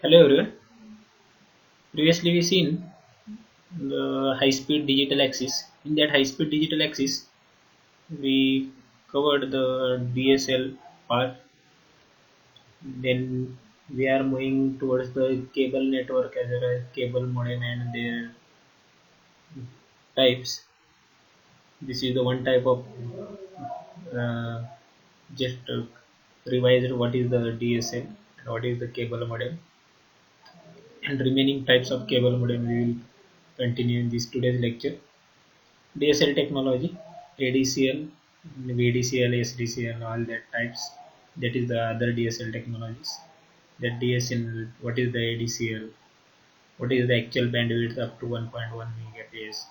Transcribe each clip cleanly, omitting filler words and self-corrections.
Hello everyone. Previously we seen the high-speed digital axis. In that high-speed digital axis, we covered the DSL part. Then we are moving towards the cable network as well as cable modem and their types. This is the one type of uh, just revised what is the DSL and what is the cable modem, and remaining types of cable modem we will continue in this today's lecture. DSL technology, ADCL, VDCL, SDCL, all that types. That is the other DSL technologies. That DSL, what is the ADCL? What is the actual bandwidth up to 1.1 megabits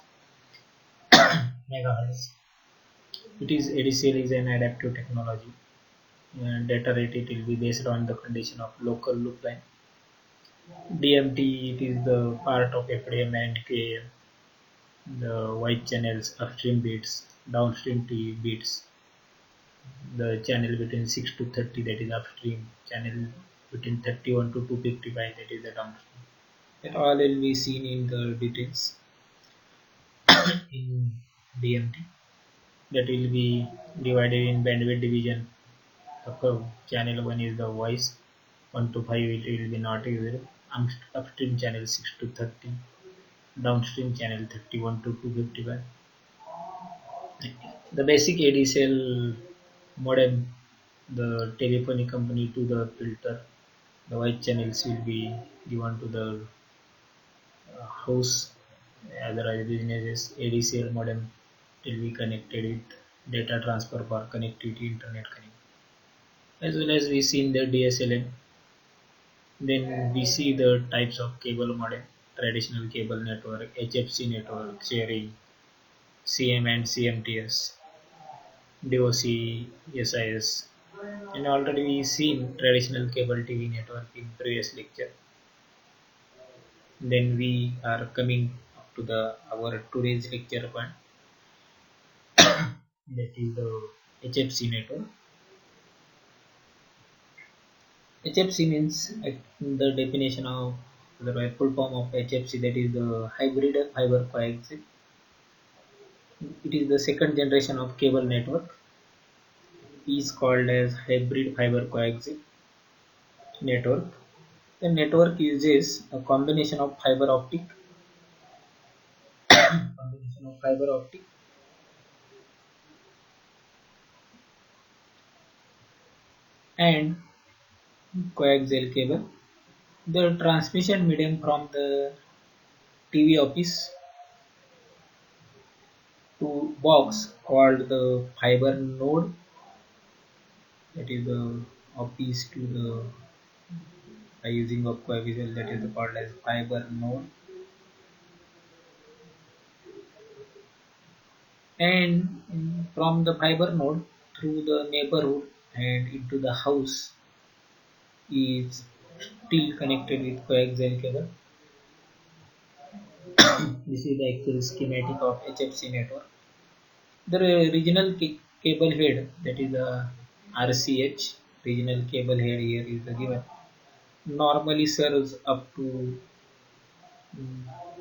megahertz? It is ADCL is an adaptive technology. And data rate it will be based on the condition of local loop line. DMT it is the part of FDM and KM, the white channels, upstream bits, downstream T bits, the channel between 6 to 30 that is upstream, channel between 31 to 255 that is the downstream. That all will be seen in the details in DMT. That will be divided in bandwidth division. The curve. Channel 1 is the voice, 1 to 5 it will be not used. Upstream channel 6 to 30, downstream channel 31 to 255. The basic ADCL modem, the telephony company to the filter, the white channels will be given to the house. Otherwise, businesses ADCL modem will be connected with data transfer for connectivity, internet connectivity. As well as we see in the DSLM, then we see the types of cable modem, traditional cable network, HFC network, sharing, CM and CMTS, DOC, SIS, and already we seen traditional cable TV network in previous lecture. Then we are coming up to the our today's lecture point, that is the HFC network. HFC means the definition of the full form of HFC, that is the hybrid fiber coaxial. It is the second generation of cable network. Is called as hybrid fiber coaxial network. The network uses a combination of fiber optic and coaxial cable. The transmission medium from the TV office to box called the fiber node, that is the office to the by using of coaxial, that is called as fiber node, and from the fiber node through the neighborhood and into the house is still connected with coaxial cable. This is the actual schematic of HFC network. The regional cable head, that is the RCH, regional cable head here is the given, normally serves up to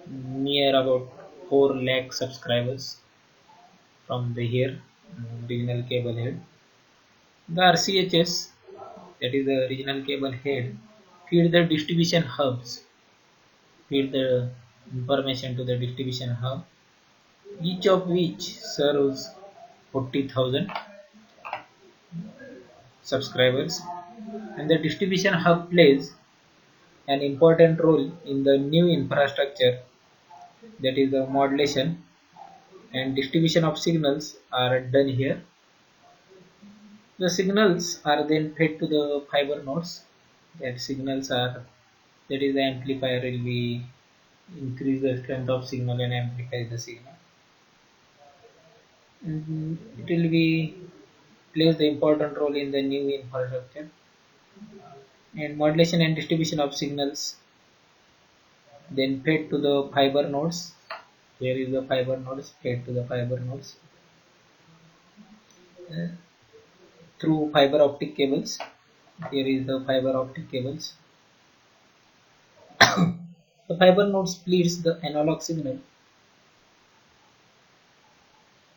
near about 4 lakh subscribers from the here regional cable head. The RCHS, that is the regional cable head, feed the distribution hubs, feed the information to the distribution hub, each of which serves 40,000 subscribers, and the distribution hub plays an important role in the new infrastructure, that is the modulation and distribution of signals are done here. The signals are then fed to the fiber nodes. That signals are, that is the amplifier will be increase the strength of signal and amplify the signal. And it will be plays the important role in the new infrastructure, and modulation and distribution of signals then fed to the fiber nodes. Here is the fiber nodes fed to the fiber nodes uh, through fiber optic cables. Here is the fiber optic cables. The fiber node splits the analog signal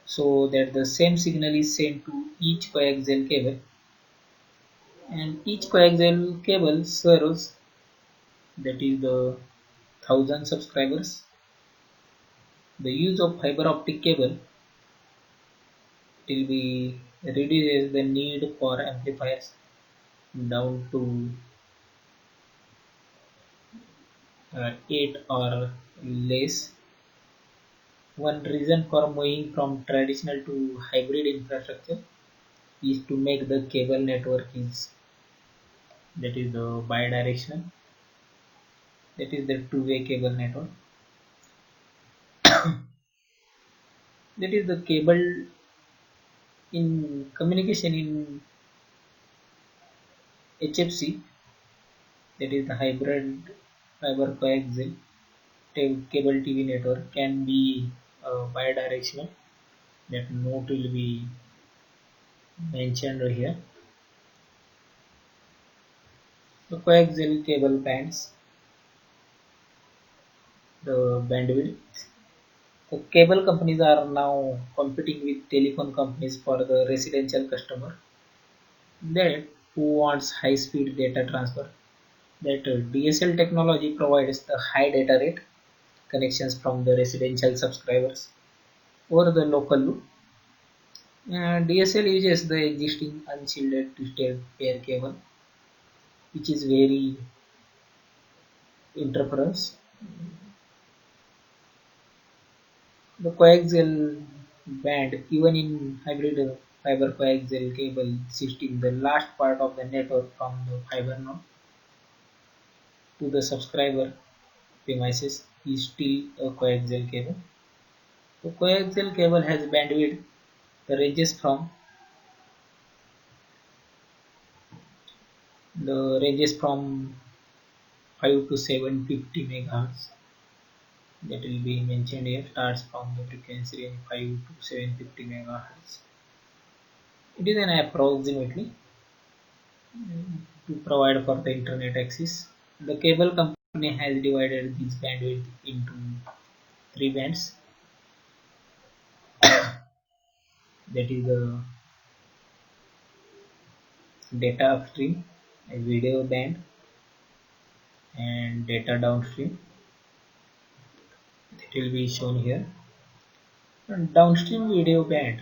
so that the same signal is sent to each coaxial cable, and each coaxial cable serves, that is the 1000 subscribers. The use of fiber optic cable will be reduces the need for amplifiers down to 8 or less. One reason for moving from traditional to hybrid infrastructure is to make the cable network is, that is the bidirectional, that is the two-way cable network. That is the cable in communication in HFC, that is the hybrid fiber coaxial cable TV network, can be bidirectional. That note will be mentioned here. The coaxial cable bands, the bandwidth. The cable companies are now competing with telephone companies for the residential customer that who wants high speed data transfer. That DSL technology provides the high data rate connections from the residential subscribers over the local loop. DSL uses the existing unshielded twisted pair cable, which is very interference. The coaxial band, even in hybrid fiber coaxial cable system, the last part of the network from the fiber node to the subscriber premises is still a coaxial cable. The coaxial cable has bandwidth that ranges from 5 to 750 megahertz. That will be mentioned here. Starts from the frequency range 5 to 750 megahertz. It is an approximately to provide for the internet access. The cable company has divided this bandwidth into three bands. That is the data upstream, a video band, and data downstream. It will be shown here. And downstream video band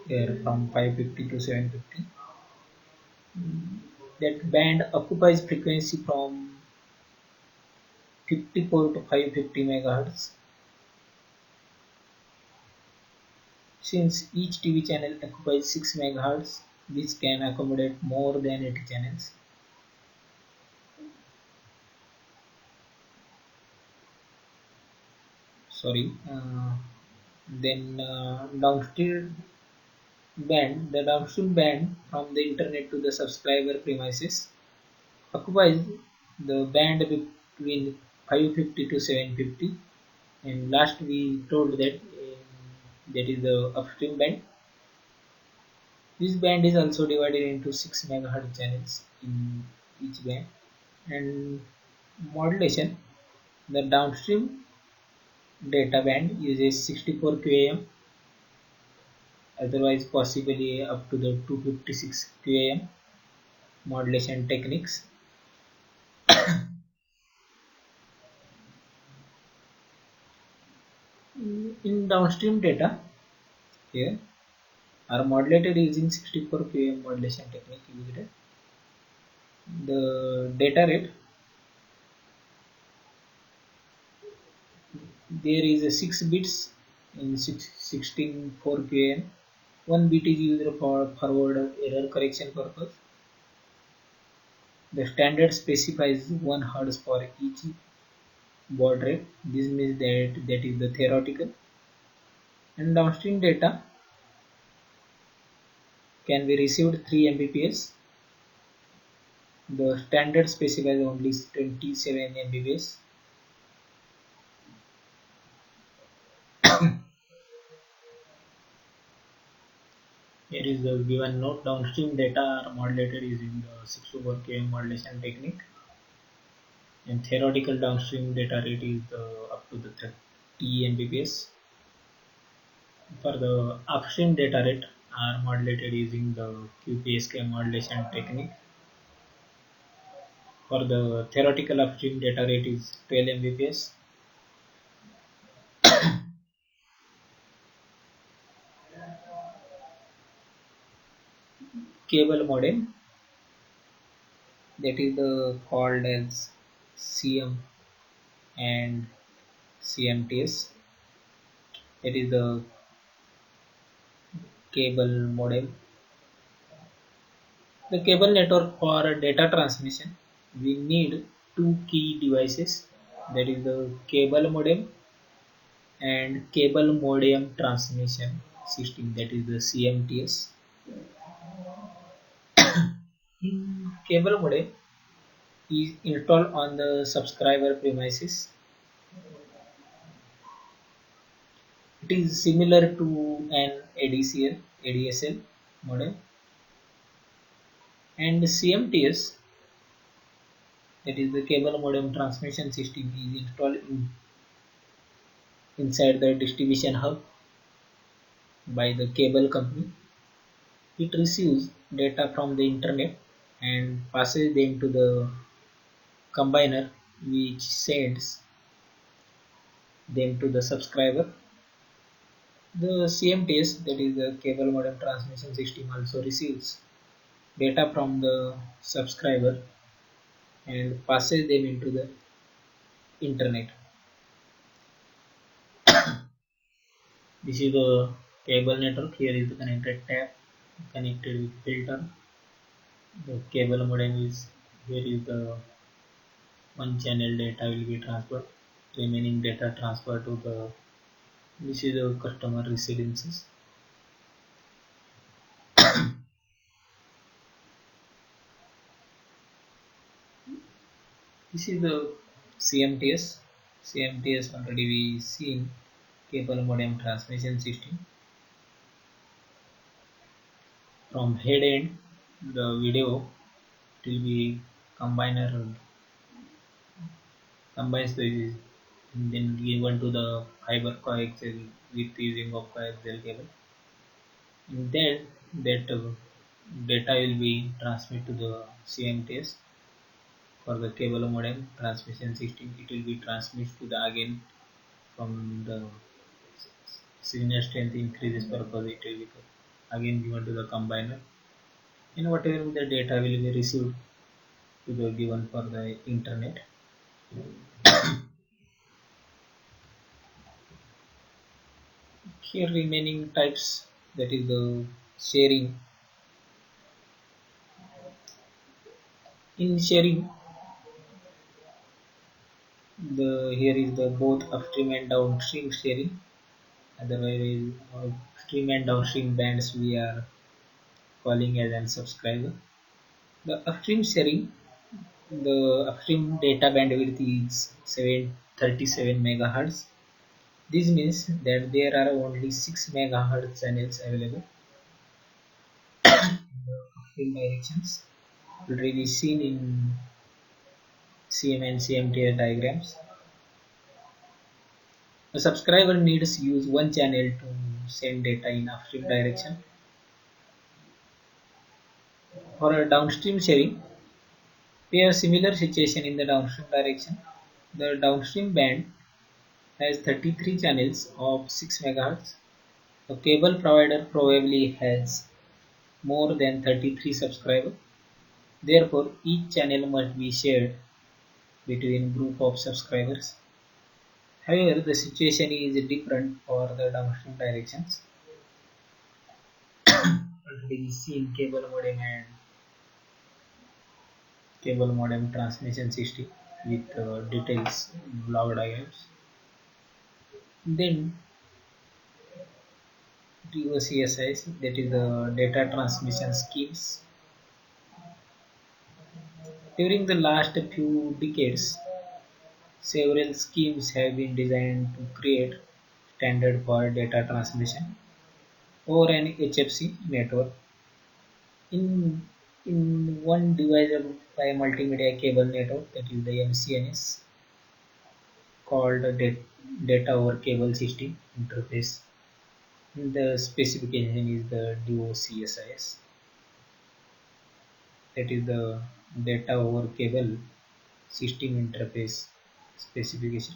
here from 550 to 750. That band occupies frequency from 54 to 550 megahertz. Since each TV channel occupies 6 megahertz, this can accommodate more than 80 channels. Sorry. Then the downstream band from the internet to the subscriber premises occupies the band between 550 to 750, and last we told that that is the upstream band. This band is also divided into 6 megahertz channels in each band. And modulation, the downstream data band uses 64 QAM, otherwise possibly up to the 256 QAM modulation techniques. In downstream data here are modulated using 64 QAM modulation technique used. The data rate, there is a 6 bits in 16 4 QAM. 1 bit is used for forward error correction purpose. The standard specifies 1 Hz for each baud rate. This means that is the theoretical. And downstream data can be received 3 Mbps. The standard specifies only 27 Mbps. Here is the given note. Downstream data are modulated using the 64 km modulation technique. and theoretical downstream data rate is up to the 30 Mbps. For the upstream data rate are modulated using the QPSK modulation technique. For the theoretical upstream data rate is 12 Mbps. Cable modem, that is called as CM and CMTS, that is the cable modem. The cable network for data transmission, we need two key devices, that is the cable modem and cable modem transmission system, that is the CMTS. In cable modem is installed on the subscriber premises. It is similar to an ADSL modem, and CMTS, that is the cable modem transmission system, is installed inside the distribution hub by the cable company. It receives data from the internet and passes them to the combiner, which sends them to the subscriber. The CMTS, that is the cable modem transmission system, also receives data from the subscriber and passes them into the internet. This is the cable network. Here is the connected tab connected with filter. The cable modem is, here is the one channel data will be transferred, remaining data transferred to the, this is the customer residences. This is the CMTS. CMTS already we seen, cable modem transmission system. From head end, the video will be combiner combines the, then given to the fiber coaxial with using of coaxial cable. And then that data will be transmitted to the CMTS. For the cable modem transmission system, it will be transmitted to the, again from the signal strength increases purpose, it will be again given to the combiner, and whatever the data will be received to the given for the internet. Here remaining types, that is the sharing. In sharing, the here is the both upstream and downstream sharing. Otherwise, upstream and downstream bands we are calling as an subscriber. The upstream sharing, the upstream data bandwidth is 737 megahertz. This means that there are only 6 megahertz channels available. The upstream directions already seen in CM and CMTS diagrams. A subscriber needs use one channel to send data in upstream direction. For a downstream sharing, we have similar situation in the downstream direction. The downstream band has 33 channels of 6 MHz. A cable provider probably has more than 33 subscribers. Therefore, each channel must be shared between group of subscribers. However, the situation is different for the downstream directions. Already seen cable modem and cable modem transmission system with details block diagrams. Then DOCSIs, that is the data transmission schemes. During the last few decades, several schemes have been designed to create standard for data transmission over an HFC network. In in one device by multimedia cable network, that is the MCNS, called data over cable system interface. The specification is the DOCSIS, that is the data over cable system interface specification.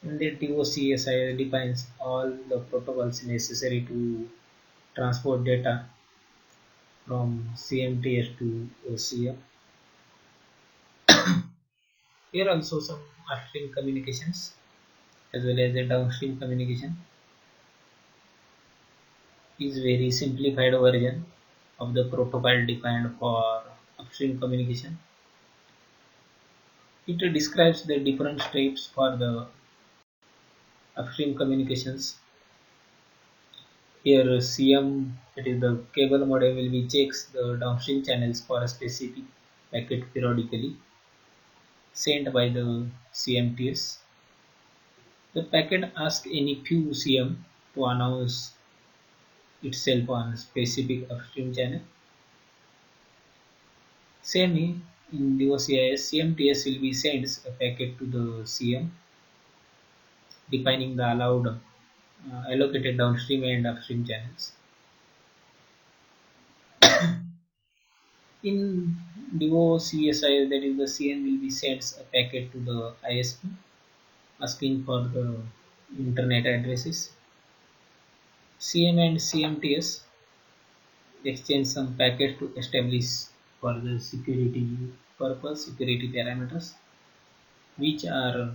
And the DOCSIS defines all the protocols necessary to transport data from CMTS to OCM. Here also some upstream communications as well as the downstream communication is very simplified version of the protocol defined for upstream communication. It describes the different steps for the upstream communications. Here CM, that is the cable modem, will be checks the downstream channels for a specific packet periodically sent by the CMTS. The packet asks any few CM to announce itself on specific upstream channel. Same in DOCIS, CMTS will be sends a packet to the CM defining the allowed allocated downstream and upstream channels. In DOCSIS, that is the CM will be sends a packet to the ISP asking for the internet addresses. CM and CMTS exchange some packets to establish for the security purpose, security parameters, which are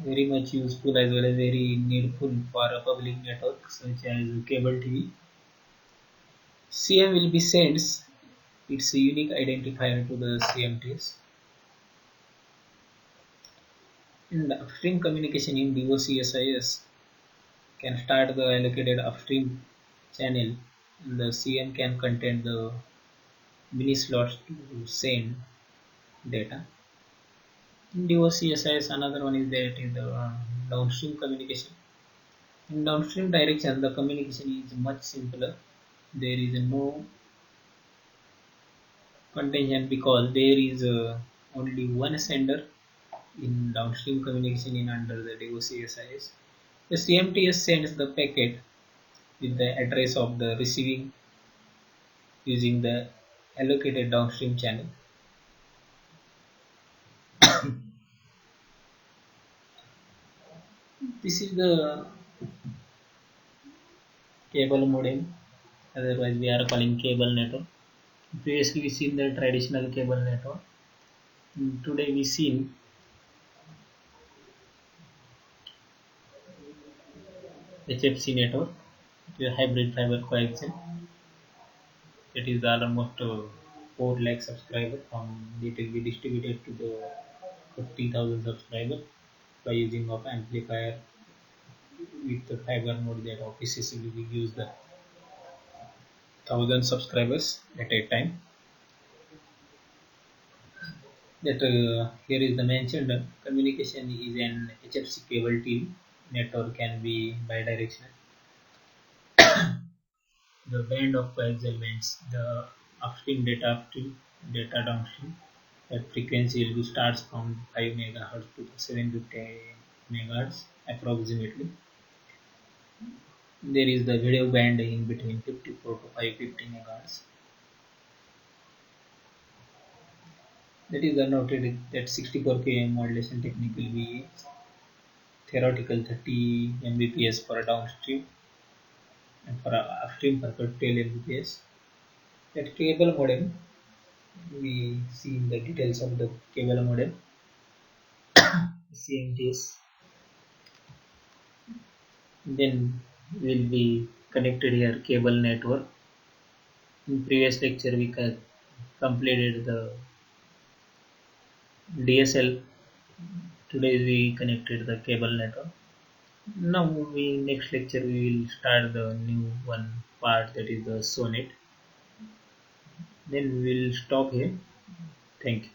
very much useful as well as very needful for a public network such as cable TV. CM will be sends its unique identifier to the CMTS. In the upstream communication in DOCSIS can start the allocated upstream channel, and the CM can contain the mini slots to send data. In DOCSIS, another one is that in the downstream communication. In downstream direction, the communication is much simpler. There is no contingent because there is only one sender in downstream communication in under the DOCSIS. The CMTS sends the packet with the address of the receiving using the allocated downstream channel. This is the cable modem, otherwise we are calling cable network. Previously we seen the traditional cable network. Today we seen HFC network, the hybrid fiber coaxial. It is almost 4 lakh subscribers. It will be distributed to the 50,000 subscribers by using of amplifier with the fiber node that offices will use the 1,000 subscribers at a time. That here is the mentioned communication is an HFC cable TV network can be bidirectional. The band of coaxial bands, the upstream data downstream. That frequency will be starts from 5 MHz to 750 MHz approximately. There is the video band in between 54 to 550 MHz. That is noted that 64 km modulation technique will be theoretical 30 Mbps for a downstream and for a upstream for 12 Mbps. That cable modem, we see in the details of the cable modem. CMTS. Then will be connected here cable network. In previous lecture we completed the DSL. Today we connected the cable network. Now next lecture we will start the new one part, that is the SONET. Then we will stop here. Thank you.